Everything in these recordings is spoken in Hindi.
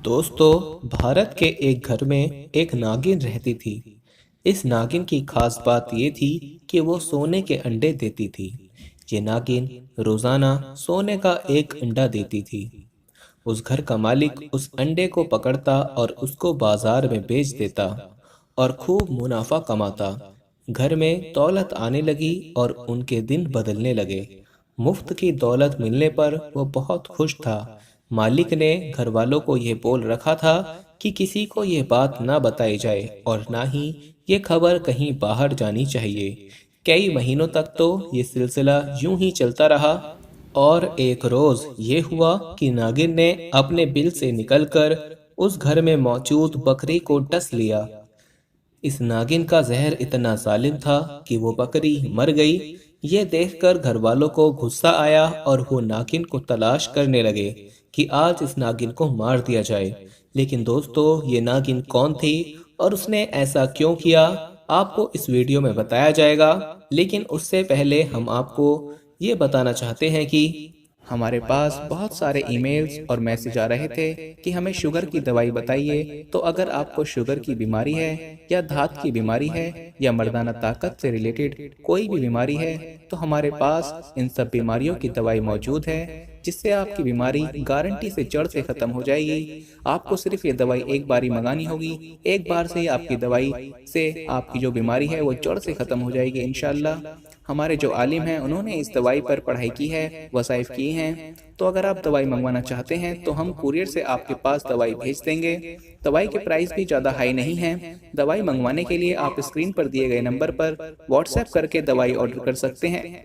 दोस्तों, भारत के एक घर में एक नागिन रहती थी। इस नागिन की खास बात ये थी कि वो सोने के अंडे देती थी। ये नागिन रोजाना सोने का एक अंडा देती थी। उस घर का मालिक उस अंडे को पकड़ता और उसको बाजार में बेच देता और खूब मुनाफा कमाता। घर में दौलत आने लगी और उनके दिन बदलने लगे। मुफ्त की दौलत मिलने पर वो बहुत खुश था। मालिक ने घर वालों को ये बोल रखा था कि किसी को ये बात ना बताई जाए और ना ही ये खबर कहीं बाहर जानी चाहिए। कई महीनों तक तो ये सिलसिला यूं ही चलता रहा और एक रोज ये हुआ कि नागिन ने अपने बिल से निकलकर उस घर में मौजूद बकरी को डस लिया। इस नागिन का जहर इतना जालिम था कि वो बकरी मर गई। ये देखकर घर वालों को गुस्सा आया और वो नागिन को तलाश करने लगे कि आज इस नागिन को मार दिया जाए। लेकिन दोस्तों, ये नागिन कौन थी और उसने ऐसा क्यों किया, आपको इस वीडियो में बताया जाएगा। लेकिन उससे पहले हम आपको ये बताना चाहते हैं कि हमारे पास बहुत सारे ईमेल्स और मैसेज आ रहे थे कि हमें शुगर की दवाई बताइए। तो अगर आपको शुगर की बीमारी है या धात की बीमारी है या मर्दाना ताकत से रिलेटेड कोई भी बीमारी है, तो हमारे पास इन सब बीमारियों की दवाई मौजूद है, जिससे आपकी बीमारी गारंटी से जड़ से खत्म हो जाएगी। आपको सिर्फ ये दवाई एक बार ही मंगानी होगी। एक बार से ही आपकी दवाई से आपकी जो बीमारी है वो जड़ से खत्म हो जाएगी इंशाल्लाह। हमारे जो आलिम हैं उन्होंने इस दवाई पर पढ़ाई की है, वसाइफ की हैं। तो अगर आप दवाई मंगवाना चाहते हैं तो हम कुरियर से आपके पास दवाई भेज देंगे। दवाई के प्राइस भी ज़्यादा हाई नहीं है। दवाई मंगवाने के लिए आप स्क्रीन पर दिए गए नंबर पर व्हाट्सएप करके दवाई ऑर्डर कर सकते हैं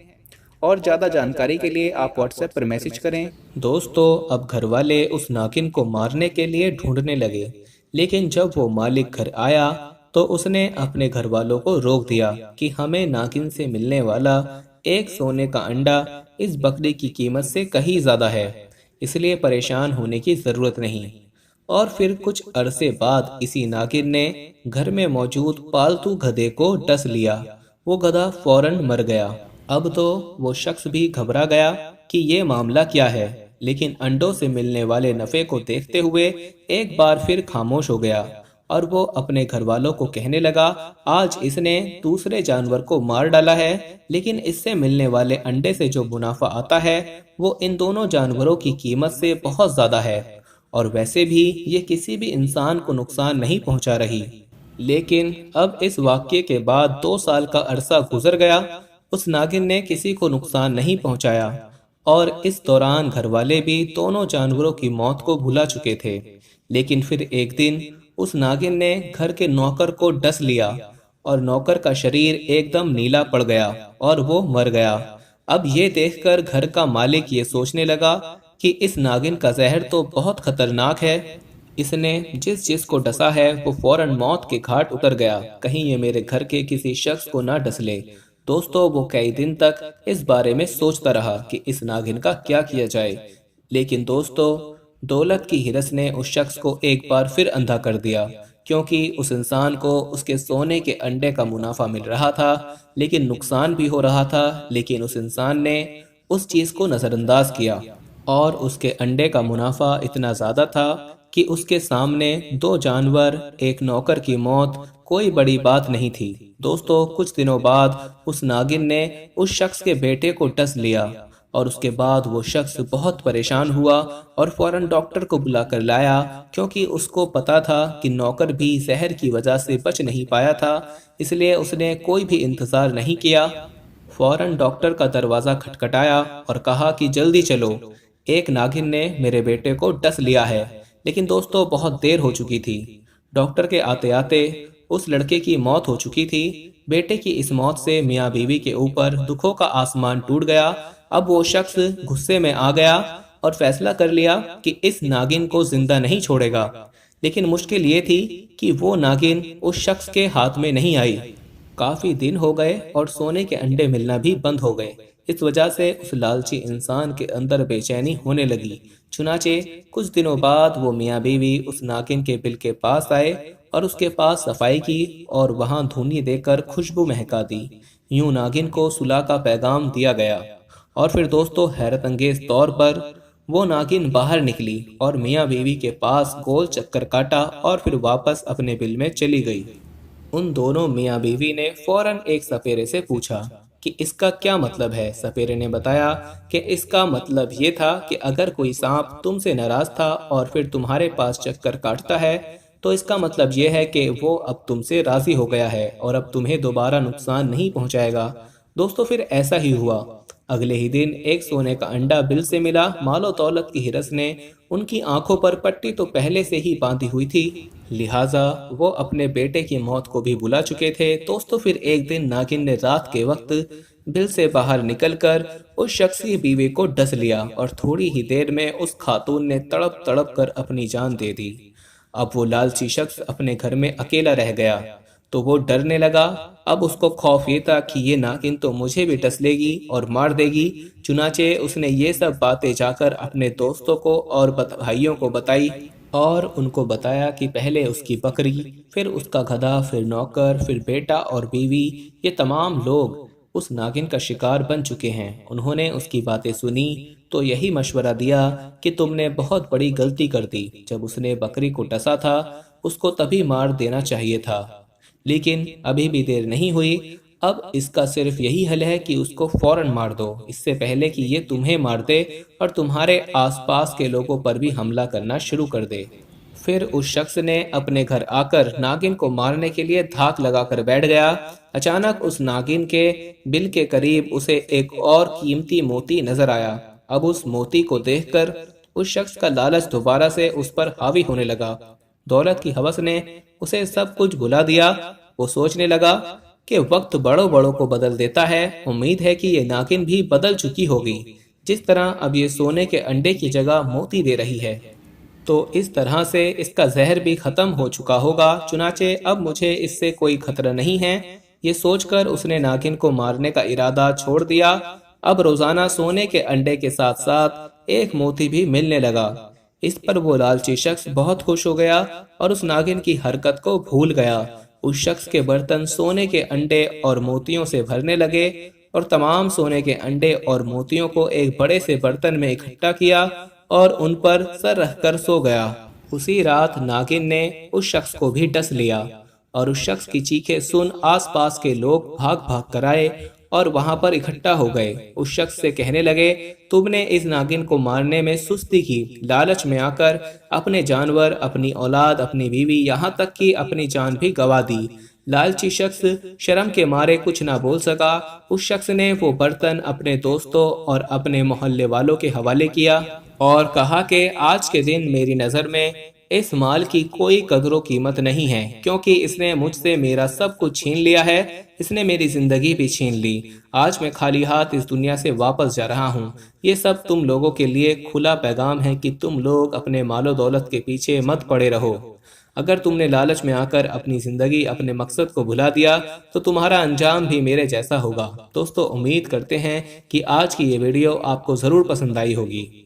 और ज़्यादा जानकारी के लिए आप व्हाट्सएप पर मैसेज करें। दोस्तों, अब घर वाले उस नागिन को मारने के लिए ढूंढने लगे। लेकिन जब वो मालिक घर आया तो उसने अपने घर वालों को रोक दिया कि हमें नागिन से मिलने वाला एक सोने का अंडा इस बकरी की कीमत से कहीं ज्यादा है, इसलिए परेशान होने की जरूरत नहीं। और फिर कुछ अरसे बाद इसी नागिन ने घर में मौजूद पालतू गधे को डस लिया। वो गधा फौरन मर गया। अब तो वो शख्स भी घबरा गया कि ये मामला क्या है, लेकिन अंडों से मिलने वाले नफे को देखते हुए एक बार फिर खामोश हो गया और वो अपने घर वालों को कहने लगा, आज इसने दूसरे जानवर को मार डाला है, लेकिन इससे मिलने वाले अंडे से जो मुनाफा आता है वो इन दोनों जानवरों की कीमत से बहुत ज्यादा है। और वैसे भी ये किसी भी इंसान को नुकसान नहीं पहुंचा रही। लेकिन अब इस वाक्य के बाद 2 साल का अरसा गुजर गया। उस नागिन ने किसी को नुकसान नहीं पहुंचाया और इस दौरान घर वाले भी दोनों जानवरों की मौत को भुला चुके थे। लेकिन फिर एक दिन उस नागिन ने घर के नौकर को डस लिया और नौकर का शरीर एकदम नीला पड़ गया और वो मर गया। अब ये देखकर घर का मालिक ये सोचने लगा कि इस नागिन का जहर तो बहुत खतरनाक है। इसने जिस जिस को डसा है वो फौरन मौत के घाट उतर गया, कहीं ये मेरे घर के किसी शख्स को ना डस ले। दोस्तों, वो कई दिन तक इस बारे में सोचता रहा कि इस नागिन का क्या किया जाए। लेकिन दोस्तों, दौलत की हिरस ने उस शख्स को एक बार फिर अंधा कर दिया, क्योंकि उस इंसान को उसके सोने के अंडे का मुनाफा मिल रहा था, लेकिन नुकसान भी हो रहा था। लेकिन उस इंसान ने उस चीज को नजरअंदाज किया और उसके अंडे का मुनाफा इतना ज्यादा था कि उसके सामने 2 जानवर, एक नौकर की मौत कोई बड़ी बात नहीं थी। दोस्तों, कुछ दिनों बाद उस नागिन ने उस शख्स के बेटे को डस लिया और उसके बाद वो शख्स बहुत परेशान हुआ और फौरन डॉक्टर को बुलाकर लाया, क्योंकि उसको पता था कि नौकर भी जहर की वजह से बच नहीं पाया था। इसलिए उसने कोई भी इंतजार नहीं किया। फौरन डॉक्टर का दरवाजा खटखटाया और कहा कि जल्दी चलो, एक नागिन ने मेरे बेटे को डस लिया है। लेकिन दोस्तों, बहुत देर हो चुकी थी। डॉक्टर के आते आते उस लड़के की मौत हो चुकी थी। बेटे की इस मौत से मियाँ बीवी के ऊपर दुखों का आसमान टूट गया। अब वो शख्स गुस्से में आ गया और फैसला कर लिया कि इस नागिन को जिंदा नहीं छोड़ेगा। लेकिन मुश्किल ये थी कि वो नागिन उस शख्स के हाथ में नहीं आई। काफी दिन हो गए और सोने के अंडे मिलना भी बंद हो गए। इस वजह से उस लालची इंसान के अंदर बेचैनी होने लगी। चुनाचे कुछ दिनों बाद वो मियाँ बीवी उस नागिन के बिल के पास आए और उसके पास सफाई की और वहां धुनी देकर खुशबू महका दी। नागिन को सुलह का पैगाम दिया गया। और फिर दोस्तों, हैरत अंगेज तौर पर वो नागिन बाहर निकली और मियाँ बीवी के पास गोल चक्कर काटा और फिर वापस अपने बिल में चली गई। उन दोनों मियाँ बीवी ने फौरन एक सपेरे से पूछा कि इसका क्या मतलब है। सपेरे ने बताया कि इसका मतलब ये था कि अगर कोई सांप तुमसे नाराज था और फिर तुम्हारे पास चक्कर काटता है तो इसका मतलब ये है कि वो अब तुमसे राजी हो गया है और अब तुम्हें दोबारा नुकसान नहीं पहुंचाएगा। दोस्तों, फिर ऐसा ही हुआ। अगले ही दिन एक सोने का अंडा बिल से मिला। मालो दौलत की हिरस ने उनकी आंखों पर पट्टी तो पहले से ही बांधी हुई थी, लिहाजा वो अपने बेटे की मौत को भी भुला चुके थे। दोस्तों, फिर एक दिन नागिन ने रात के वक्त बिल से बाहर निकलकर उस शख्सी बीवी को डस लिया और थोड़ी ही देर में उस खातून ने तड़प तड़प कर अपनी जान दे दी। अब वो लालची शख्स अपने घर में अकेला रह गया तो वो डरने लगा। अब उसको खौफ ये था कि ये नागिन तो मुझे भी डस लेगी और मार देगी। चुनाचे उसने ये सब बातें जाकर अपने दोस्तों को और भाइयों को बताई और उनको बताया कि पहले उसकी बकरी, फिर उसका गधा, फिर नौकर, फिर बेटा और बीवी, ये तमाम लोग उस नागिन का शिकार बन चुके हैं। उन्होंने उसकी बातें सुनी तो यही मशवरा दिया कि तुमने बहुत बड़ी गलती कर दी। जब उसने बकरी को डसा था उसको तभी मार देना चाहिए था, लेकिन अभी भी देर नहीं हुई। अब इसका सिर्फ यही हल है कि उसको फौरन मार दो, इससे पहले कि ये तुम्हें मार दे और तुम्हारे आसपास के लोगों पर भी हमला करना शुरू कर दे। फिर उस शख्स ने अपने घर आकर नागिन को मारने के लिए धाक लगाकर बैठ गया। अचानक उस नागिन के बिल के करीब उसे एक और कीमती मोती नजर आया। अब उस मोती को देखकर उस शख्स का लालच दोबारा से उस पर हावी होने लगा। दौलत की हवस ने उसे सब कुछ भुला दिया। वो सोचने लगा कि वक्त बड़ों बड़ों को बदल देता है। उम्मीद है कि ये नागिन भी बदल चुकी होगी, जिस तरह अब ये सोने के अंडे की जगह मोती दे रही है, तो इस तरह से इसका जहर भी खत्म हो चुका होगा। चुनाचे अब मुझे इससे कोई खतरा नहीं है। ये सोचकर उसने नागिन को मारने का इरादा छोड़ दिया। अब रोजाना सोने के अंडे के साथ साथ एक मोती भी मिलने लगा। इस पर वो लालची शख्स बहुत खुश हो गया और उस नागिन की हरकत को भूल गया। उस शख्स के बर्तन सोने के अंडे और मोतियों से भरने लगे और तमाम सोने के अंडे और मोतियों को एक बड़े से बर्तन में इकट्ठा किया और उन पर सर रखकर सो गया। उसी रात नागिन ने उस शख्स को भी डस लिया और उस शख्स की चीखें सुन आसपास के लोग भाग भाग कर आए और वहां पर इकट्ठा हो गए। उस शख्स से कहने लगे, तुमने इस नागिन को मारने में सुस्ती की, लालच में आकर अपने जानवर, अपनी औलाद, अपनी बीवी, यहाँ तक कि अपनी जान भी गवा दी। लालची शख्स शर्म के मारे कुछ ना बोल सका। उस शख्स ने वो बर्तन अपने दोस्तों और अपने मोहल्ले वालों के हवाले किया और कहा कि आज के दिन मेरी नज़र में इस माल की कोई कदरो कीमत नहीं है, क्योंकि इसने मुझसे मेरा सब कुछ छीन लिया है। इसने मेरी जिंदगी भी छीन ली। आज मैं खाली हाथ इस दुनिया से वापस जा रहा हूँ। ये सब तुम लोगों के लिए खुला पैगाम है कि तुम लोग अपने मालो दौलत के पीछे मत पड़े रहो। अगर तुमने लालच में आकर अपनी जिंदगी, अपने मकसद को भुला दिया तो तुम्हारा अंजाम भी मेरे जैसा होगा। दोस्तों, उम्मीद करते हैं कि आज की ये वीडियो आपको जरूर पसंद आई होगी।